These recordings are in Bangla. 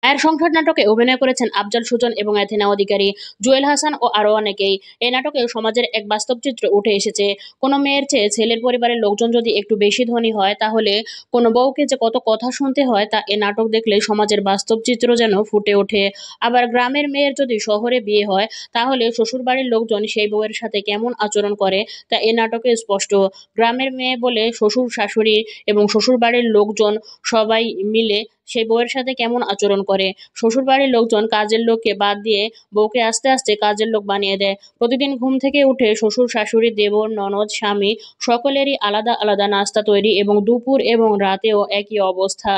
মায়ের সংসার নাটকে অভিনয় করেছেন আফজাল সুজন এবং এথেনা অধিকারী, জুয়েল হাসান ও আরো অনেকেই। এই নাটকে সমাজের এক বাস্তব চিত্র উঠে এসেছে। কোনো মেয়ের চেয়ে ছেলের পরিবারের লোকজন যদি একটু বেশি ধনী হয়, তাহলে কোনো বউকে যে কত কথা শুনতে হয় তা এ নাটক দেখলে সমাজের বাস্তব চিত্র যেন ফুটে ওঠে। আবার গ্রামের মেয়ের যদি শহরে বিয়ে হয়, তাহলে শ্বশুরবাড়ির লোকজন সেই বউয়ের সাথে কেমন আচরণ করে তা এ নাটকে স্পষ্ট। গ্রামের মেয়ে বলে শ্বশুর শাশুড়ি এবং শ্বশুরবাড়ির লোকজন সবাই মিলে সেই বউয়ের সাথে কেমন আচরণ করে। শ্বশুরবাড়ির লোকজন কাজের লোককে বাদ দিয়ে বউকে আস্তে আস্তে কাজের লোক বানিয়ে দেয়। প্রতিদিন ঘুম থেকে উঠে শ্বশুর শাশুড়ি দেবর ননদ স্বামী সকলেরই আলাদা আলাদা নাস্তা তৈরি, এবং দুপুর এবং রাতেও একই অবস্থা।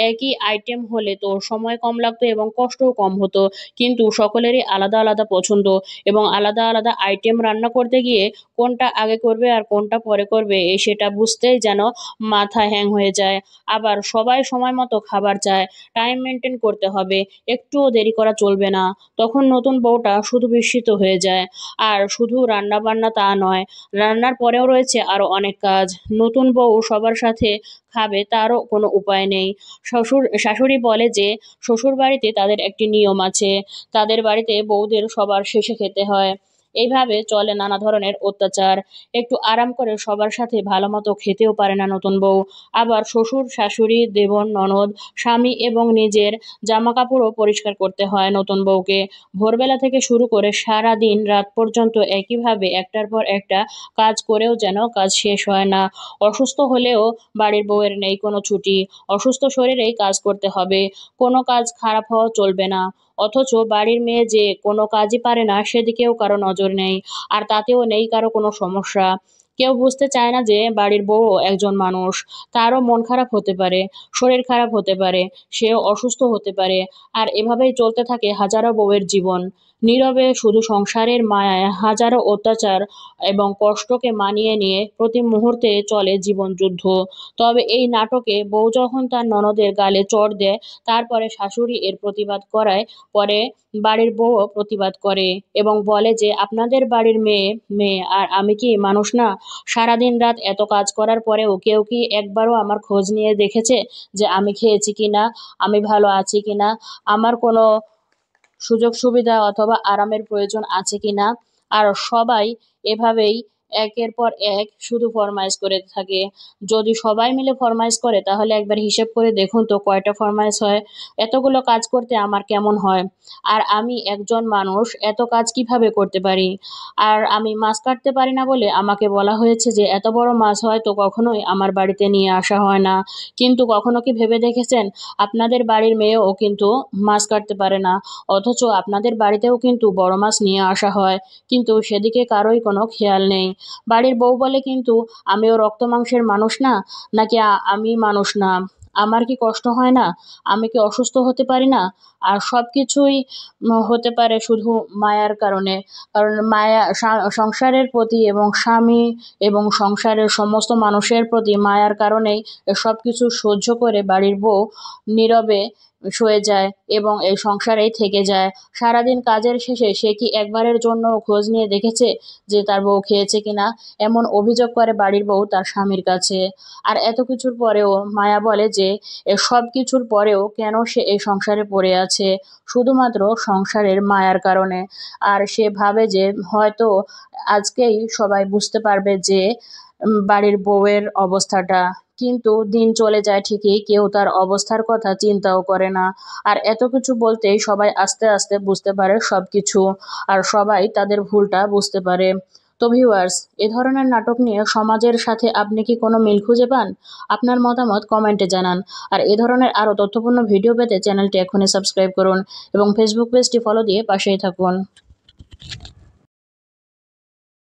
একই আইটেম হলে তো সময় কম লাগতো এবং কষ্টও কম হতো, কিন্তু সকলেরই আলাদা আলাদা পছন্দ, এবং আলাদা আলাদা আইটেম রান্না করতে গিয়ে কোনটা আগে করবে আর কোনটা পরে করবে সেটা বুঝতেই যেন মাথা হ্যাং হয়ে যায়। আবার সবাই সময় মতো খাবার চায়, টাইম মেনটেন করতে হবে, একটুও দেরি করা চলবে না। তখন নতুন বউটা শুধু বিস্মিত হয়ে যায়। আর শুধু রান্না বান্না তা নয়, রান্নার পরেও রয়েছে আরো অনেক কাজ। নতুন বউ সবার সাথে খাবে তারও কোনো উপায় নেই। শাশুড়ি বলে যে শ্বশুর বাড়িতে তাদের একটি নিয়ম আছে, তাদের বাড়িতে বউদের সবার শেষে খেতে হয়। এইভাবে চলে নানা ধরনের অত্যাচার। একটু আরাম করে সবার সাথে ভালো মতো খেতেও পারে না নতুন বউ। আবার শ্বশুর শাশুড়ি দেবর ননদ স্বামী এবং নিজের জামা কাপড়ও পরিষ্কার করতে হয় নতুন বউকে। ভোরবেলা থেকে শুরু করে সারা দিন রাত পর্যন্ত একইভাবে একটার পর একটা কাজ করেও যেন কাজ শেষ হয় না। অসুস্থ হলেও বাড়ির বউয়ের নেই কোনো ছুটি, অসুস্থ শরীরেই কাজ করতে হবে, কোনো কাজ খারাপ হওয়া চলবে না। অথচ বাড়ির মেয়ে যে কোনো কাজই পারে না সেদিকেও কারো নজর নেই, আর তাতেও নেই কারো কোনো সমস্যা। কেউ বুঝতে চায় না যে বাড়ির বউ একজন মানুষ, তারও মন খারাপ হতে পারে, শরীর খারাপ হতে পারে, সেও অসুস্থ হতে পারে। আর এভাবেই চলতে থাকে হাজারো বউয়ের জীবন। নীরবে শুধু সংসারের মায়ায় হাজারো অত্যাচার এবং কষ্টকে মানিয়ে নিয়ে প্রতি মুহূর্তে চলে জীবন যুদ্ধ। তবে এই নাটকে বউ যখন তার ননদের গালে চড় দেয়, তারপরে শাশুড়ি এর প্রতিবাদ করায়, পরে বাড়ির বউও প্রতিবাদ করে এবং বলে যে আপনাদের বাড়ির মেয়ে মেয়ে, আর আমি কি মানুষ না? সারাদিন রাত এত কাজ করার পরেও কেউ কি একবারও আমার খোঁজ নিয়ে দেখেছে যে আমি খেয়েছি কিনা, আমি ভালো আছি কিনা, আমার কোনো সুযোগ সুবিধা অথবা আরামের প্রয়োজন আছে কিনা? আর সবাই এভাবেই একের পর এক শুধু ফরমাইশ করে থাকে। যদি সবাই মিলে ফরমাইশ করে তাহলে একবার হিসেব করে দেখুন তো কয়টা ফরমাইশ হয়। এতগুলো কাজ করতে আমার কেমন হয়? আর আমি একজন মানুষ এত কাজ কিভাবে করতে পারি? আর আমি মাছ কাটতে পারি না বলে আমাকে বলা হয়েছে যে এত বড় মাছ হয়তো কখনোই আমার বাড়িতে নিয়ে আসা হয় না। কিন্তু কখনো কি ভেবে দেখেছেন আপনাদের বাড়ির মেয়েও কিন্তু মাছ কাটতে পারে না, অথচ আপনাদের বাড়িতেও কিন্তু বড় মাছ নিয়ে আসা হয়, কিন্তু সেদিকে কারোই কোনো খেয়াল নেই। বাড়ির বউ বলে কিন্তু আমিও রক্ত মাংসের মানুষ না, নাকি আমি মানুষ না? আমার কি কষ্ট হয় না? আমি কি অসুস্থ হতে পারি না? আর সবকিছুই হতে পারে শুধু মায়ার কারণে। কারণ মায়া সংসারের প্রতি এবং স্বামী এবং সংসারের সমস্ত মানুষের প্রতি মায়ার কারণেই সব কিছু সহ্য করে বাড়ির বউ নীরবে সয়ে যায় এবং এই সংসারেই থেকে যায়। সারাদিন কাজের শেষে সে কি একবারের জন্য খোঁজ নিয়ে দেখেছে যে তার বউ খেয়েছে কিনা? এমন অভিযোগ করে বাড়ির বউ তার স্বামীর কাছে। আর এত কিছুর পরেও মায়া বলে যে সব কিছুর পরেও কেন সে এই সংসারে পড়ে আছে, শুধুমাত্র সংসারের মায়ার কারণে। আর সে ভাবে যে হয়তো আজকেই সবাই বুঝতে পারবে যে বাড়ির বউয়ের অবস্থাটা। কিন্তু দিন চলে যায় ঠিকই, কেউ তার অবস্থার কথা চিন্তাও করে না। আর এত কিছু বলতেই সবাই আস্তে আস্তে বুঝতে পারে সবকিছু, আর সবাই তাদের ভুলটা বুঝতে পারে। তো ভিউয়ার্স, এ ধরনের নাটক নিয়ে সমাজের সাথে আপনি কি কোনো মিল খুঁজে পান? আপনার মতামত কমেন্টে জানান। আর এ ধরনের আরও তথ্যপূর্ণ ভিডিও পেতে চ্যানেলটি এখনই সাবস্ক্রাইব করুন এবং ফেসবুক পেজটি ফলো দিয়ে পাশেই থাকুন।